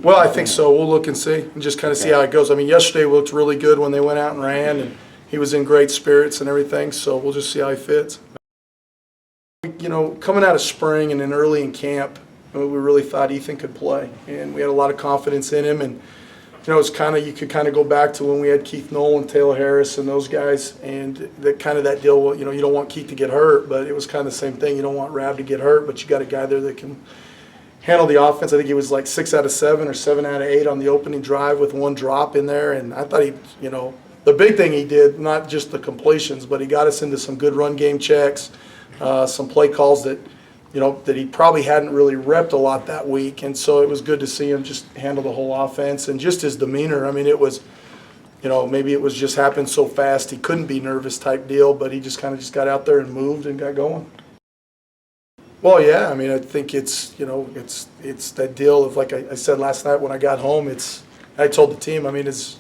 Well, I think so. We'll look and see and just kind of see how it goes. I mean, yesterday looked really good when they went out and ran, and he was in great spirits and everything, so we'll just see how he fits. You know, coming out of spring and then early in camp, we really thought Ethan could play, and we had a lot of confidence in him. And you know, it's kind of, you could kind of go back to when we had Keith Noll and Taylor Harris and those guys, and that deal. You know, you don't want Keith to get hurt, but it was kind of the same thing. You don't want Rabb to get hurt, but you got a guy there that can handle the offense. I think he was like 6 out of 7 or 7 out of 8 on the opening drive with 1 drop in there, and I thought he, you know, the big thing he did, not just the completions, but he got us into some good run game checks, some play calls that, you know, that he probably hadn't really repped a lot that week. And so it was good to see him just handle the whole offense and just his demeanor. I mean, it was, you know, maybe it was just happened so fast he couldn't be nervous type deal, but he just kind of just got out there and moved and got going. Well, yeah, I mean, I think it's, you know, it's that deal of, like I said last night when I got home, I told the team, I mean, it's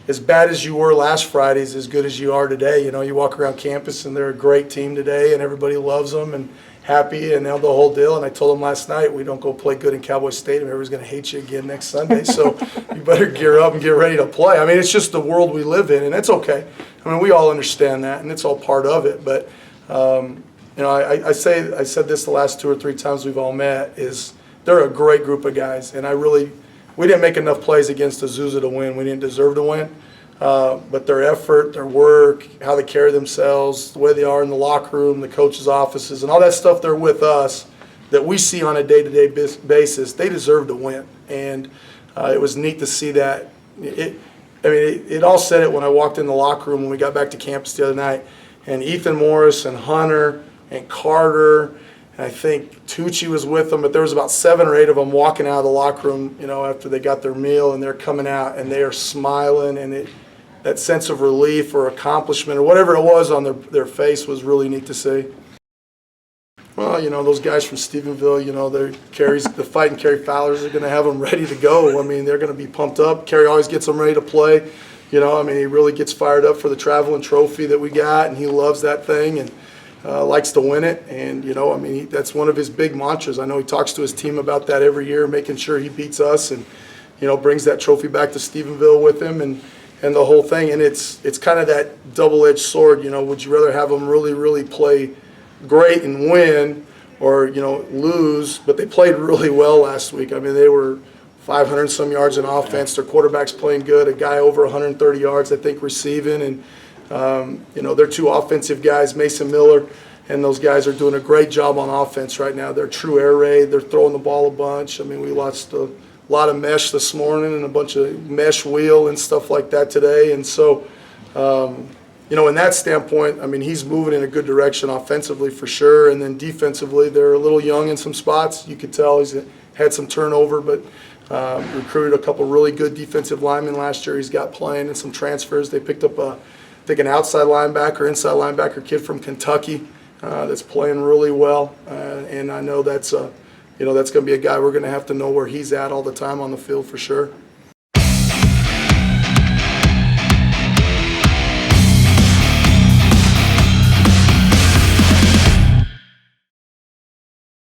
as bad as you were last Friday is as good as you are today. You know, you walk around campus and they're a great team today and everybody loves them and happy and the whole deal. And I told them last night, we don't go play good in Cowboy Stadium, everybody's going to hate you again next Sunday. So you better gear up and get ready to play. I mean, it's just the world we live in, and that's okay. I mean, we all understand that, and it's all part of it. But, you know, I said this the last 2 or 3 times we've all met, is they're a great group of guys. And we didn't make enough plays against Azusa to win. We didn't deserve to win. But their effort, their work, how they carry themselves, the way they are in the locker room, the coaches' offices, and all that stuff, they're with us that we see on a day-to-day basis. They deserve to win. And it was neat to see that. It all said it when I walked in the locker room when we got back to campus the other night. And Ethan Morris and Hunter and Carter, and I think Tucci was with them, but there was about 7 or 8 of them walking out of the locker room, you know, after they got their meal, and they're coming out and they are smiling, and that sense of relief or accomplishment or whatever it was on their face was really neat to see. Well, you know, those guys from Stephenville, you know, the fighting Kerry Fowlers are going to have them ready to go. I mean, they're going to be pumped up. Kerry always gets them ready to play. You know, I mean, he really gets fired up for the traveling trophy that we got, and he loves that thing and likes to win it. And, you know, I mean, that's one of his big mantras. I know he talks to his team about that every year, making sure he beats us and, you know, brings that trophy back to Stephenville with him and the whole thing. And it's kind of that double-edged sword. You know, would you rather have them really, really play great and win, or, you know, lose? But they played really well last week. I mean, they were 500 some yards in offense. Their quarterback's playing good. A guy over 130 yards, I think, receiving. And you know, they're 2 offensive guys, Mason Miller, and those guys are doing a great job on offense right now. They're true air raid. They're throwing the ball a bunch. I mean, we lost a lot of mesh this morning and a bunch of mesh wheel and stuff like that today. And so, you know, in that standpoint, I mean, he's moving in a good direction offensively for sure. And then defensively, they're a little young in some spots. You could tell he's had some turnover, but recruited a couple really good defensive linemen last year. He's got playing and some transfers. They picked up I think an inside linebacker kid from Kentucky that's playing really well. And I know that's you know, that's going to be a guy we're going to have to know where he's at all the time on the field for sure.